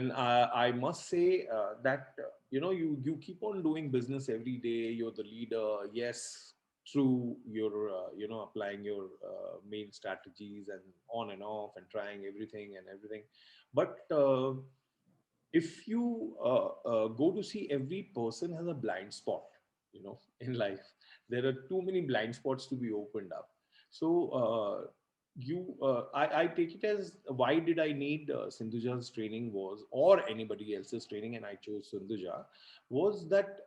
And I must say that you keep on doing business every day. You're the leader, yes, through your applying your main strategies and on and off and trying everything and everything. But if you go to see, every person has a blind spot, in life. There are too many blind spots to be opened up. So I take it as, why did I need Sindhuja's training was, or anybody else's training, and I chose Sindhuja, was that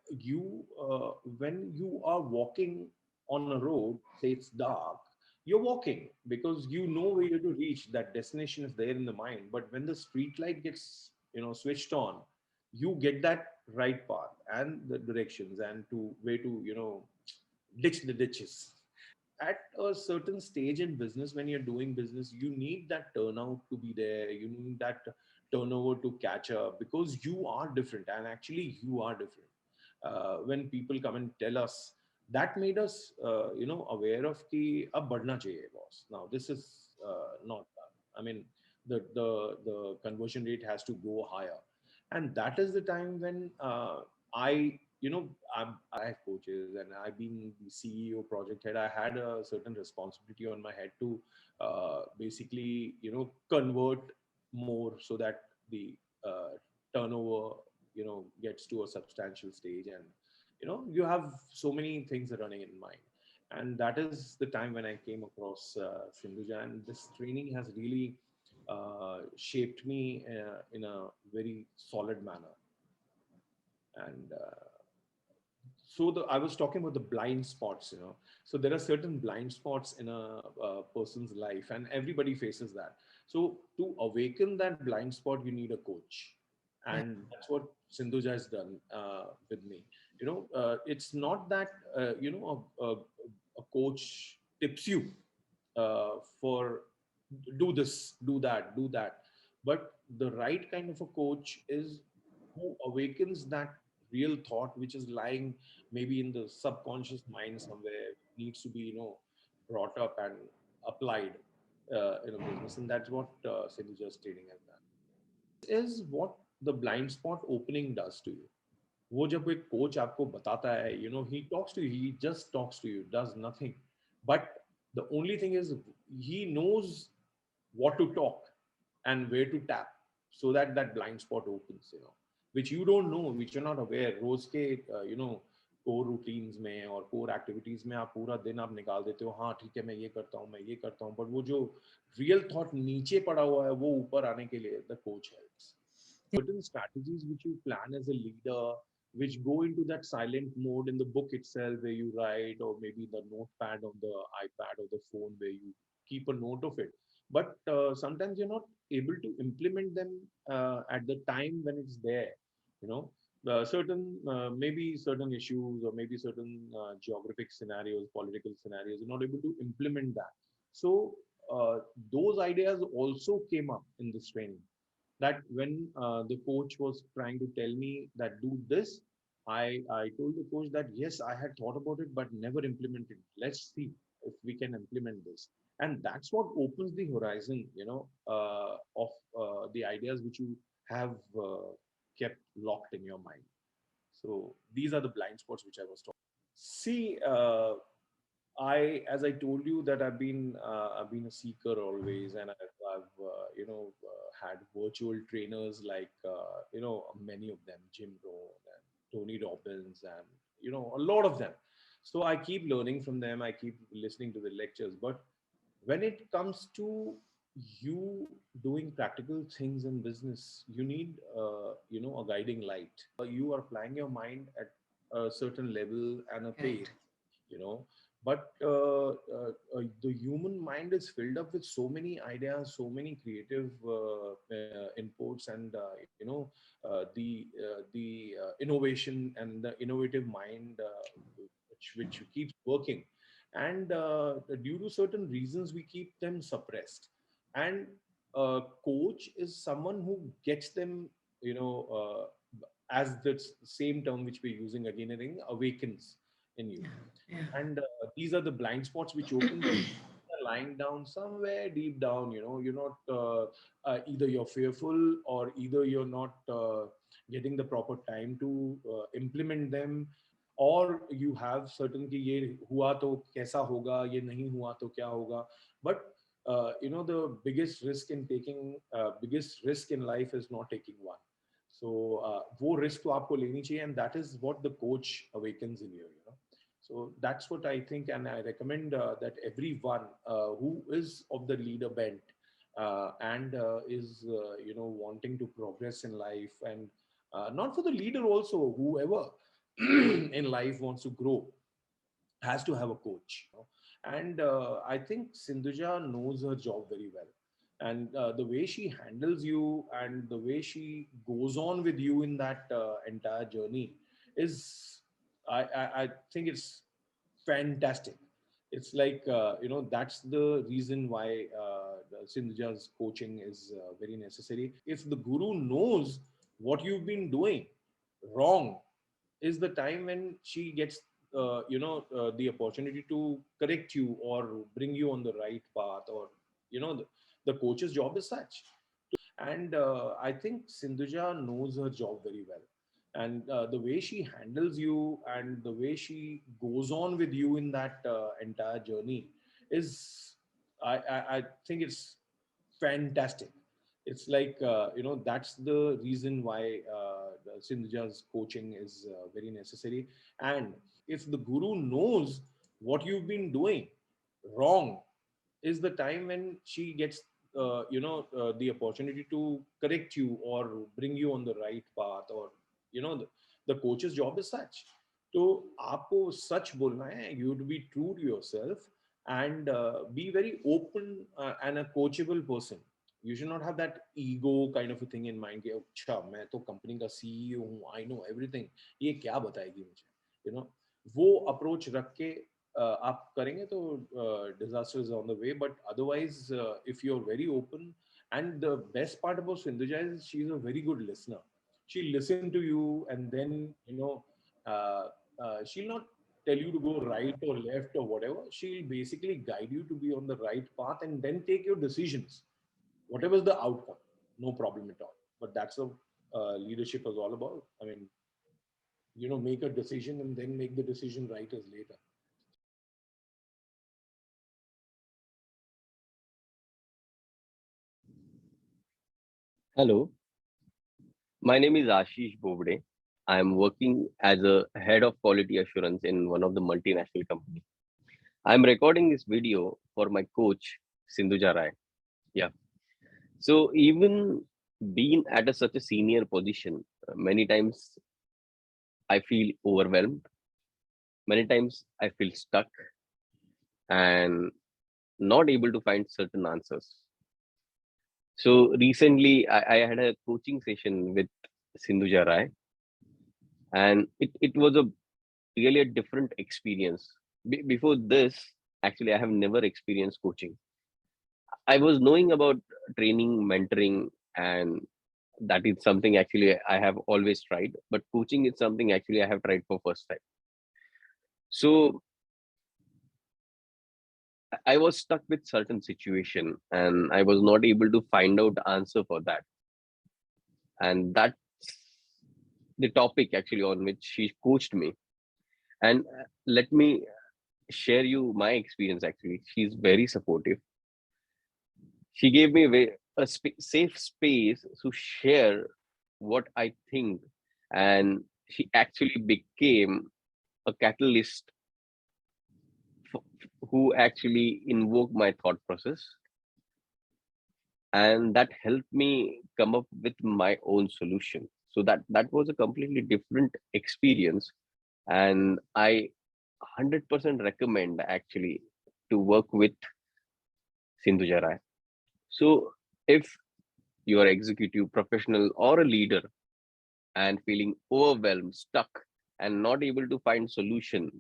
when you are walking on a road, say it's dark, you're walking because you know where you're to reach. That destination is there in the mind. But when the street light gets switched on, you get that right path and the directions and to where to ditch the ditches. At a certain stage in business, when you're doing business, you need that turnout to be there. You need that turnover to catch up, because you are different, and actually you are different. When people come and tell us, that made us aware of ki ab badhna chahiye boss. Now this is not done. I mean, the conversion rate has to go higher. And that is the time when I you know I have coaches, and I've been the CEO, project head. I had a certain responsibility on my head to basically convert more, so that the turnover gets to a substantial stage. And you have so many things running in mind. And that is the time when I came across Sindhuja, and this training has really shaped me in a very solid manner. And I was talking about the blind spots. So there are certain blind spots in a person's life, and everybody faces that. So to awaken that blind spot, you need a coach, Yeah. and that's what Sindhuja has done with me. It's not that a coach tips you for do this, do that, but the right kind of a coach is who awakens that real thought which is lying maybe in the subconscious mind somewhere, needs to be brought up and applied in a business. And that's what Sindhuja Trading has done. Is what the blind spot opening does to you. वो जब कोई coach आपको बताता है, he talks to you, he just talks to you, does nothing. But the only thing is, he knows what to talk and where to tap, so that that blind spot opens, which you don't know, which you're not aware. रोज के core routines में और core activities में आप पूरा दिन आप निकाल देते हो, हाँ ठीक है मैं ये करता हूँ, मैं ये करता हूँ, बट वो जो रियल थॉट नीचे पड़ा हुआ है, वो ऊपर आने के लिए the coach helps. Certain strategies which you plan as a leader, which go into that silent mode in the book itself, where you write, or maybe the notepad on the iPad or the phone, where you keep a note of it. But sometimes you're not able to implement them at the time when it's there. You know, certain maybe certain issues, or maybe certain geographic scenarios, political scenarios, you're not able to implement that. So uh, those ideas also came up in this training, that when the coach was trying to tell me that do this, I told the coach that yes, I had thought about it but never implemented. Let's see if we can implement this. And that's what opens the horizon, of the ideas which you have kept locked in your mind. So these are the blind spots which I was talking. See, as I told you, that I've been a seeker always, and I've had virtual trainers like many of them, Jim Rohn and Tony Robbins, and a lot of them. So I keep learning from them. I keep listening to the lectures. But when it comes to you doing practical things in business, you need a guiding light. You are applying your mind at a certain level and a pace, Correct. you know but the human mind is filled up with so many ideas, so many creative inputs, and the innovation and the innovative mind, which keeps working. And due to certain reasons, we keep them suppressed. And a coach is someone who gets them, as the same term which we're using again and again, awakens in you. Yeah. Yeah. And these are the blind spots which open the lying down somewhere deep down, you're not either you're fearful, or either you're not getting the proper time to implement them, or you have certain कि ये हुआ तो कैसा होगा, ये नहीं हुआ तो क्या होगा. But the biggest risk in life is not taking one. So वो risk तो आपको लेनी चाहिए, and that is what the coach awakens in you. So that's what I think, and I recommend that everyone who is of the leader bent and is wanting to progress in life, and not for the leader also, whoever in life wants to grow, has to have a coach. And I think Sindhuja knows her job very well. And the way she handles you and the way she goes on with you in that entire journey is, I think it's fantastic. It's like, that's the reason why Sindhuja's coaching is very necessary. If the guru knows what you've been doing wrong, is the time when she gets the opportunity to correct you or bring you on the right path, or the coach's job is such. And I think Sindhuja knows her job very well. And the way she handles you and the way she goes on with you in that entire journey is, I think it's fantastic. It's like, that's the reason why Sindhuja's coaching is very necessary. And if the guru knows what you've been doing wrong, is the time when she gets the opportunity to correct you or bring you on the right path, or the coach's job is such. तो आपको सच बोलना है, you would be true to yourself, and be very open and a coachable person. You should not have that ego kind of a thing in mind कि अच्छा मैं तो company का CEO हूँ, I know everything, ये क्या बताएगी मुझे, वो अप्रोच रख के आप करेंगे तो disaster is on the way. But otherwise, if you're very open, and the best part about Sindhuja is she's a very good listener. She'll listen to you, and then uh, she'll not tell you to go right or left or whatever. She'll basically guide you to be on the right path, and then take your decisions, whatever's the outcome. No problem at all. But that's what leadership is all about. I mean, make a decision and then make the decision right as later. Hello, my name is Ashish Bobade. I am working as a head of quality assurance in one of the multinational companies. I am recording this video for my coach, Sindhuja Rai. Yeah. So even being at such a senior position, many times I feel overwhelmed. Many times I feel stuck and not able to find certain answers. So recently I had a coaching session with Sindhuja Rai, and it was a really a different experience. Before this, actually, I have never experienced coaching. I was knowing about training, mentoring, and that is something actually I have always tried. But coaching is something actually I have tried for first time. So I was stuck with certain situation, and I was not able to find out answer for that. And that's the topic actually on which she coached me. And let me share you my experience. Actually, she's very supportive. She gave me a safe space to share what I think, and she actually became a catalyst who actually invoked my thought process, and that helped me come up with my own solution. So that was a completely different experience, and I 100% recommend actually to work with Sindhuja Rai. So if you are executive professional or a leader and feeling overwhelmed, stuck, and not able to find solution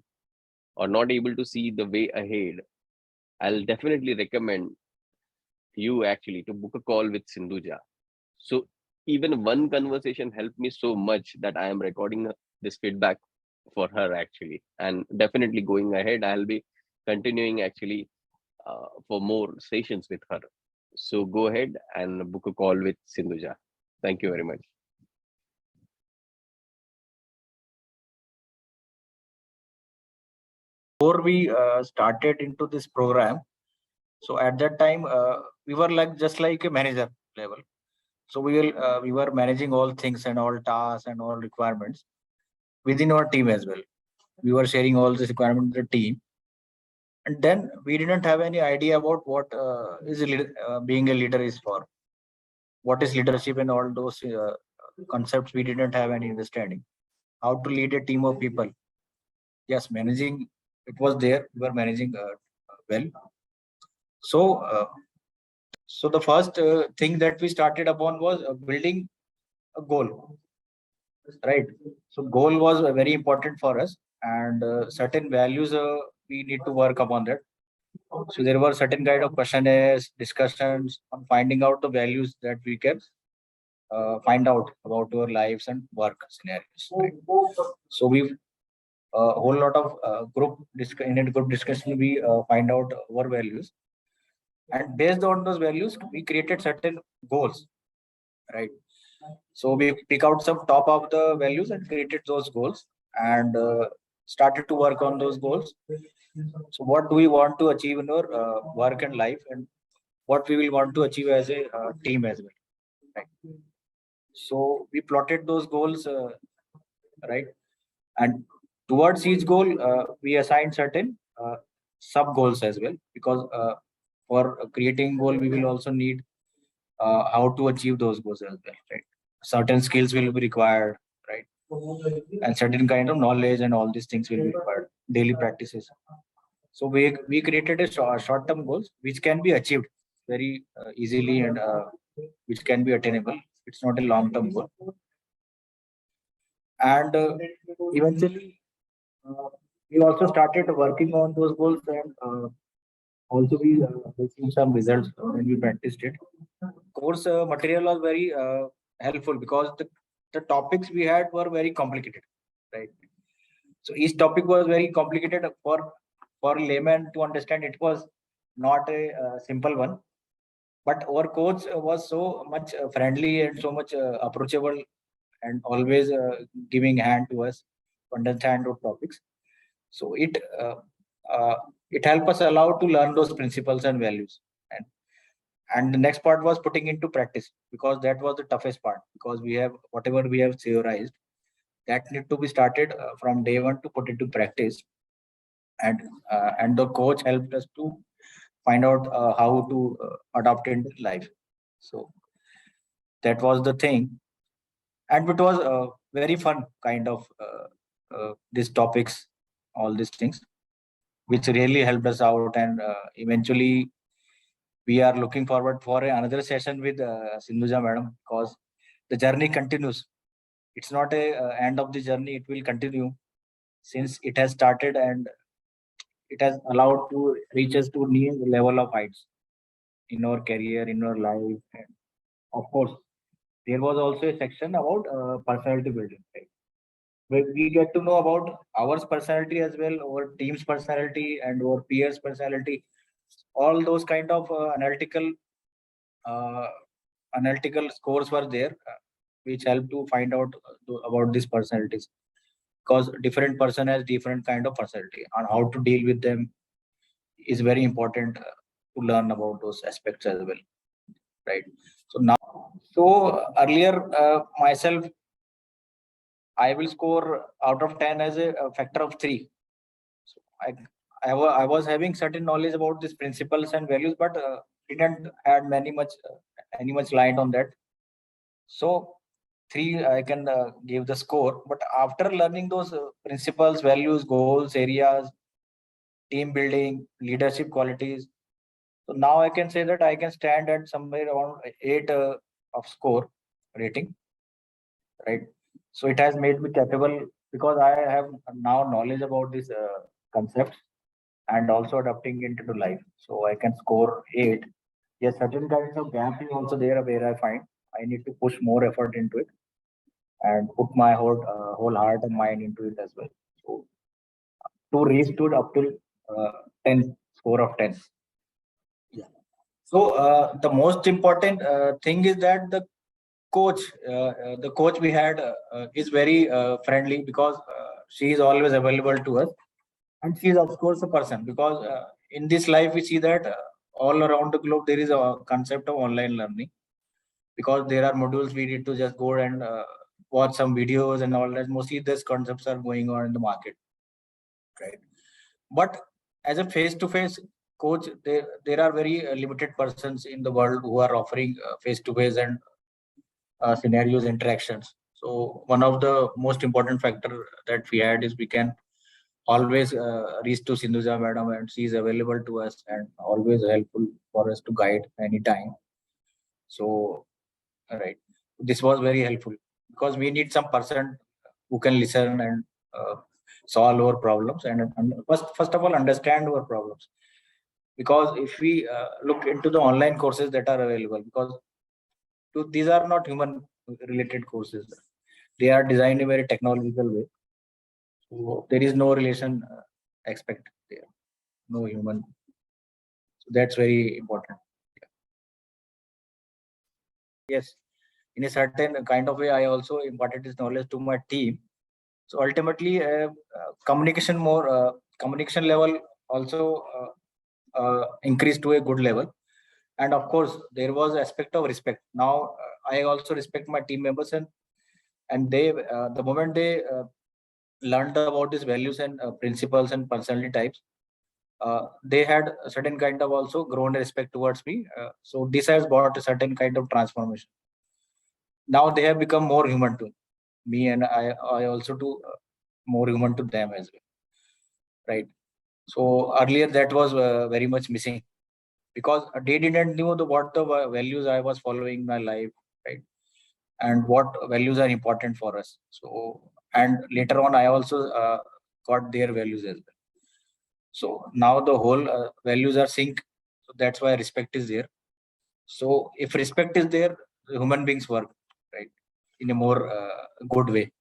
or not able to see the way ahead, I'll definitely recommend you actually to book a call with Sindhuja. So even one conversation helped me so much that I am recording this feedback for her actually, and definitely going ahead, I'll be continuing actually for more sessions with her. So go ahead and book a call with Sindhuja. Thank you very much. Before we started into this program, so at that time we were like just like a manager level. So we were managing all things and all tasks and all requirements within our team as well. We were sharing all this requirement with the team, and then we didn't have any idea about what being a leader is for. What is leadership and all those concepts? We didn't have any understanding. How to lead a team of people? Yes, managing it was there. We were managing well. So, so the first thing that we started upon was building a goal, right? So, goal was very important for us, and certain values we need to work upon that. So, there were certain kind of questionnaires, discussions on finding out the values that we can find out about our lives and work scenarios. Right? So, we a whole lot of in a group discussion we find out our values, and based on those values we created certain goals, right? So we pick out some top of the values and created those goals, and started to work on those goals. So what do we want to achieve in our work and life, and what we will want to achieve as a team as well, right? So we plotted those goals, right? And towards each goal we assigned certain sub goals as well, because for creating goal we will also need how to achieve those goals as well, right? Certain skills will be required, right? And certain kind of knowledge and all these things will be required, daily practices. So we created a short term goals which can be achieved very easily, and which can be attainable. It's not a long term goal. And eventually we also started working on those goals, and also we received some results when we practiced it. Course material was very helpful because the topics we had were very complicated, right? So each topic was very complicated for layman to understand. It was not a simple one, but our coach was so much friendly and so much approachable, and always giving hand to us to understand those topics. So uh, it helped us allow to learn those principles and values, and the next part was putting into practice, because that was the toughest part, because we have whatever we have theorized, that need to be started from day one to put into practice, and the coach helped us to find out how to adopt it in life. So that was the thing, and it was very fun kind of these topics, all these things, which really helped us out, and eventually we are looking forward for another session with Sindhuja madam, because the journey continues. It's not a end of the journey. It will continue since it has started, and it has allowed to reach us to new level of heights in our career, in our life. And of course, there was also a section about personality building, right? Where we get to know about our personality as well, our team's personality, and our peers' personality. All those kind of uh, analytical scores were there, which help to find out about these personalities, because different person has different kind of personality, and how to deal with them is very important to learn about those aspects as well, right? So now, so earlier myself, I will score out of 10 as a factor of 3. So I was having certain knowledge about these principles and values, but didn't add any much light on that. So 3 I can give the score. But after learning those principles, values, goals, areas, team building, leadership qualities, so now I can say that I can stand at somewhere around 8 of score rating, right? So it has made me capable, because I have now knowledge about this concept, and also adapting it into life. So I can score 8. Yes, certain kinds of gap is also there where I find I need to push more effort into it, and put my whole heart and mind into it as well. So to reach to up to uh, 10 score of 10. So the most important thing is that the coach we had is very friendly, because she is always available to us, and she is of course a person, because in this life we see that all around the globe there is a concept of online learning, because there are modules we need to just go and watch some videos and all that. Mostly these concepts are going on in the market, right? But as a face-to-face coach, there are very limited persons in the world who are offering face-to-face and scenarios interactions. So one of the most important factor that we had is we can always reach to Sindhuja madam, and she is available to us and always helpful for us to guide anytime. So right, this was very helpful, because we need some person who can listen and uh, solve our problems, and first of all understand our problems. Because if we look into the online courses that are available, because these are not human related courses, they are designed in a very technological way, so there is no relation expect there, no human. So that's very important. Yes, in a certain kind of way I also imparted this knowledge to my team. So ultimately communication level also increased to a good level. And of course there was aspect of respect. Now I also respect my team members, and they the moment they learned about these values and principles and personality types, they had a certain kind of also grown respect towards me. So this has brought a certain kind of transformation. Now they have become more human to me, and I also do more human to them as well, right? So earlier that was very much missing, because they didn't know what the values I was following in my life, right? And what values are important for us. So, and later on I also got their values as well. So now the whole values are sync. So that's why respect is there. So if respect is there, the human beings work, right, in a more good way,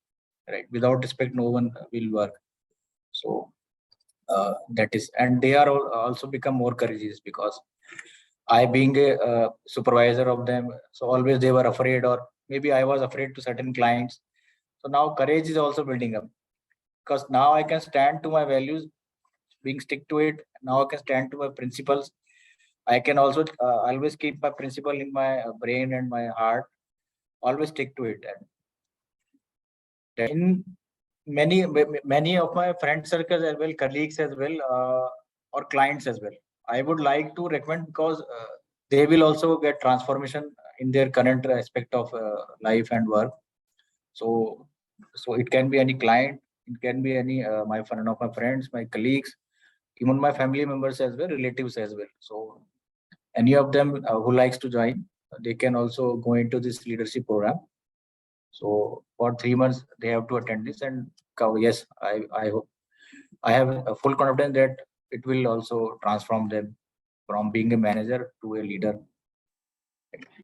right? Without respect no one will work. So that is, and they are also become more courageous, because I being a supervisor of them, so always they were afraid, or maybe I was afraid to certain clients. So now courage is also building up, because now I can stand to my values, being stick to it. Now I can stand to my principles. I can also always keep my principle in my brain and my heart, always stick to it. And in many of my friend circles as well, colleagues as well, or clients as well, I would like to recommend, because they will also get transformation in their current aspect of life and work. So so it can be any client, it can be any my friend of my friends, my colleagues, even my family members as well, relatives as well. So any of them who likes to join, they can also go into this leadership program. So for 3 months they have to attend this, and yes, I hope, I have a full confidence that it will also transform them from being a manager to a leader.